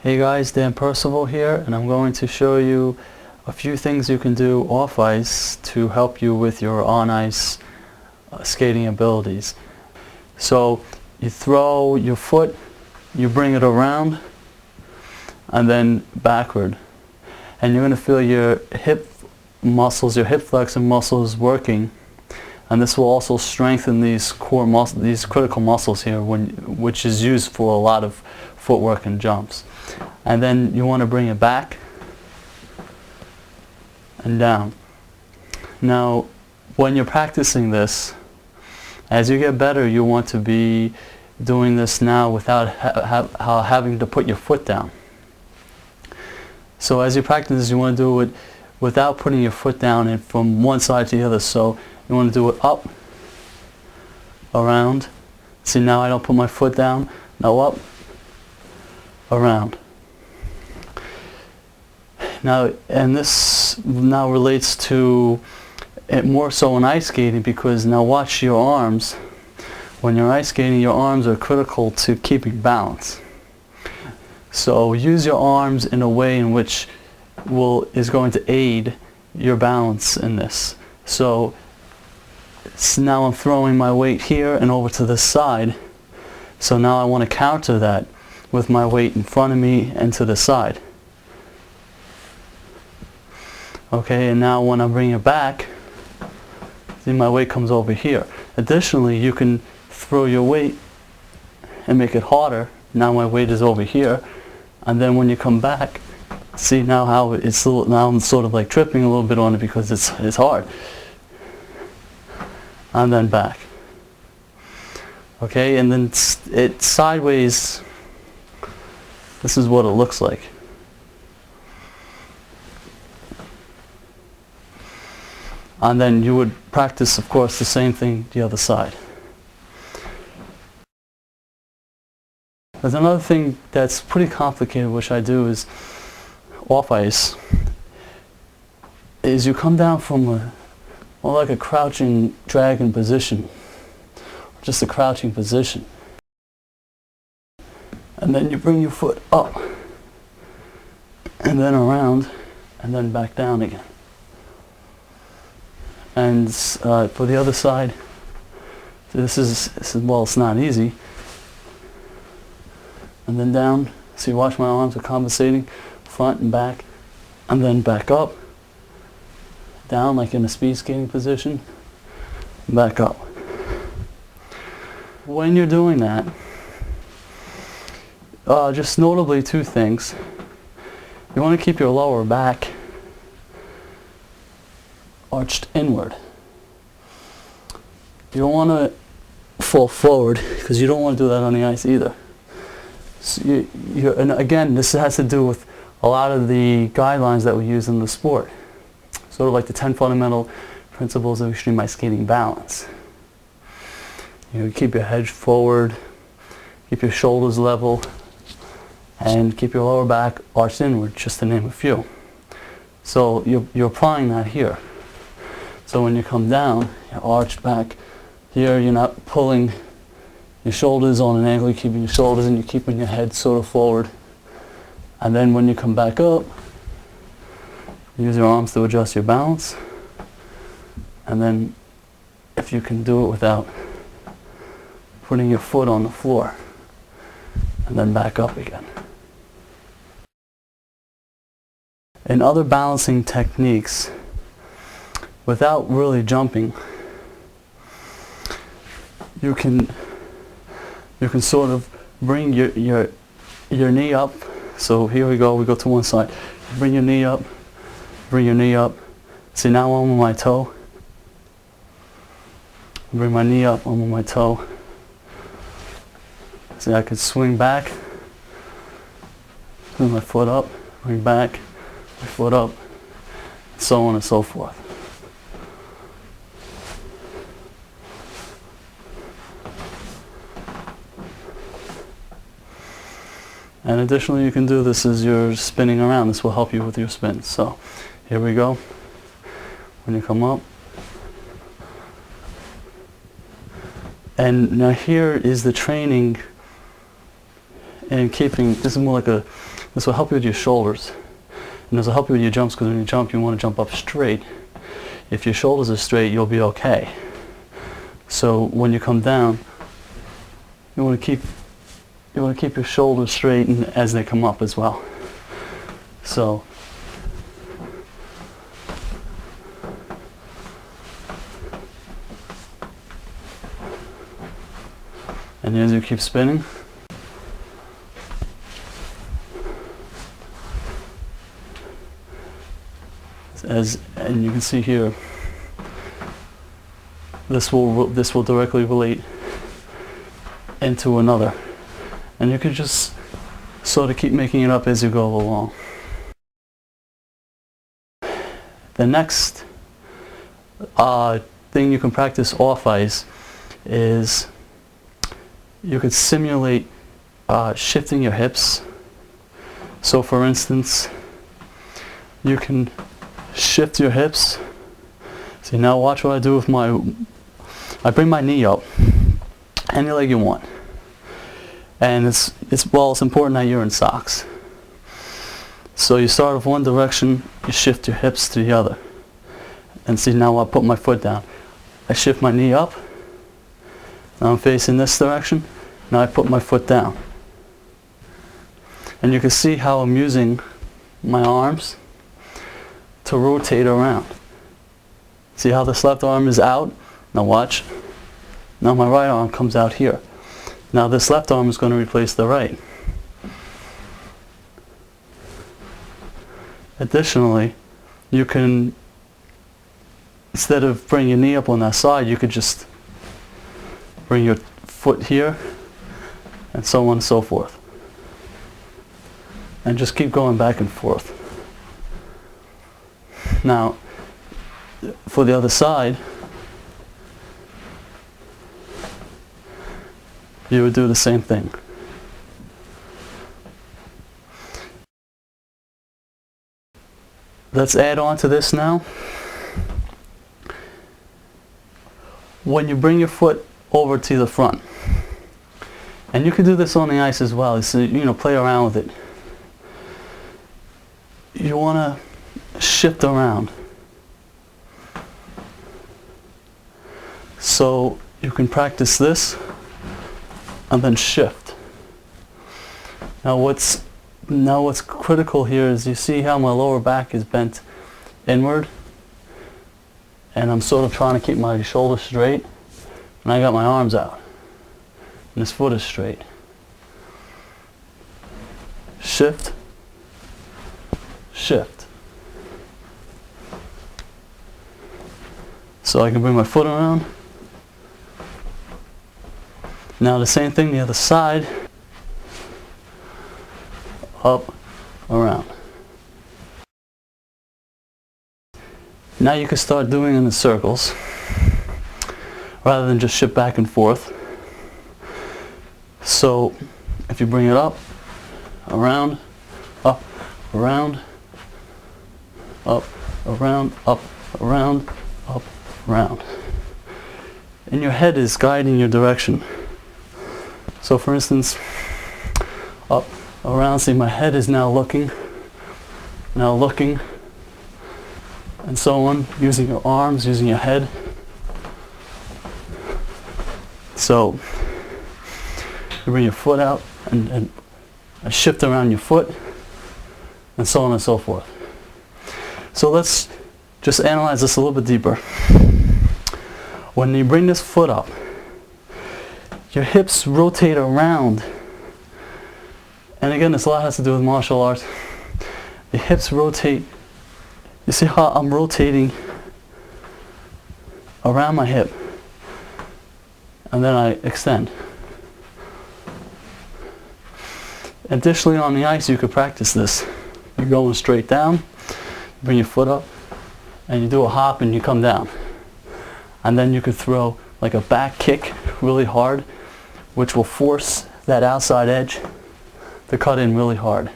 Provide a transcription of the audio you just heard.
Hey guys, Dan Percival here, and I'm going to show you a few things you can do off ice to help you with your on ice skating abilities. So you throw your foot, you bring it around, and then backward. And you're going to feel your hip muscles, your hip flexor muscles working. And this will also strengthen these core muscles, these critical muscles here, which is used for a lot of footwork and jumps. And then you want to bring it back and down. Now, when you're practicing this, as you get better, you want to be doing this now without having to put your foot down. So as you practice this, you want to do it without putting your foot down and from one side to the other. So you want to do it up, around. See, now I don't put my foot down. Now up, around. Now, and this now relates to it more so in ice skating, because now watch your arms. When you're ice skating, your arms are critical to keeping balance. So use your arms in a way in which is going to aid your balance in this. So now I'm throwing my weight here and over to this side. So now I want to counter that with my weight in front of me and to the side. Okay, and now when I bring it back, see, my weight comes over here. Additionally, you can throw your weight and make it harder. Now my weight is over here, and then when you come back, see now how it's now I'm sort of like tripping a little bit on it because it's hard. And then back. Okay, and then it sideways. This is what it looks like. And then you would practice, of course, the same thing the other side. There's another thing that's pretty complicated, which I do is off ice, is you come down from more like a crouching dragon position, just a crouching position. And then you bring your foot up, and then around, and then back down again. And for the other side, this is, well, it's not easy. And then down, so you watch my arms are compensating, front and back, and then back up, down like in a speed skating position, back up. When you're doing that, just notably two things. You want to keep your lower back arched inward. You don't want to fall forward, because you don't want to do that on the ice either. So and again, this has to do with a lot of the guidelines that we use in the sport. Sort of like the 10 fundamental principles of extreme ice skating balance. You keep your head forward, keep your shoulders level, and keep your lower back arched inward, just to name a few. So you're applying that here. So when you come down, you arch back here, you're not pulling your shoulders on an angle, you're keeping your shoulders and you're keeping your head sort of forward. And then when you come back up, use your arms to adjust your balance. And then if you can do it without putting your foot on the floor, and then back up again. In other balancing techniques, without really jumping, you can sort of bring your knee up. So here we go to one side. Bring your knee up, bring your knee up. See, now I'm on my toe. Bring my knee up, I'm on my toe. See, I could swing back, bring my foot up, bring back, my foot up, so on and so forth. And additionally, you can do this as you're spinning around. This will help you with your spin. So here we go. When you come up. And now here is the training and keeping, this is more like This will help you with your shoulders. And this will help you with your jumps, because when you jump, you want to jump up straight. If your shoulders are straight, you'll be okay. So when you come down, you want to keep your shoulders straight and as they come up as well. So and as you keep spinning, and you can see here, this will directly relate into another, and you can just sort of keep making it up as you go along. The next thing you can practice off ice is you could simulate shifting your hips. So for instance, you can shift your hips. See, now watch what I do with I bring my knee up, any leg you want. And it's important that you're in socks. So you start with one direction, you shift your hips to the other. And see, now I put my foot down. I shift my knee up, now I'm facing this direction, now I put my foot down. And you can see how I'm using my arms to rotate around. See how this left arm is out? Now watch. Now my right arm comes out here. Now this left arm is going to replace the right. Additionally, you can, instead of bringing your knee up on that side, you could just bring your foot here, and so on and so forth. And just keep going back and forth. Now, for the other side, you would do the same thing. Let's add on to this now. When you bring your foot over to the front, and you can do this on the ice as well, so, play around with it. You want to shift around. So you can practice this and then shift. Now what's critical here is you see how my lower back is bent inward, and I'm sort of trying to keep my shoulders straight, and I got my arms out, and this foot is straight. Shift, shift. So I can bring my foot around. Now the same thing the other side. Up, around. Now you can start doing it in the circles rather than just shift back and forth. So if you bring it up, around, up, around, up, around, up, around, up, around. And your head is guiding your direction. So for instance, up, around, see my head is now looking, and so on, using your arms, using your head. So you bring your foot out and shift around your foot, and so on and so forth. So let's just analyze this a little bit deeper. When you bring this foot up, your hips rotate around. And again, this a lot has to do with martial arts. The hips rotate. You see how I'm rotating around my hip, and then I extend. Additionally, on the ice, you could practice this. You're going straight down, bring your foot up, and you do a hop and you come down. And then you could throw like a back kick really hard, which will force that outside edge to cut in really hard.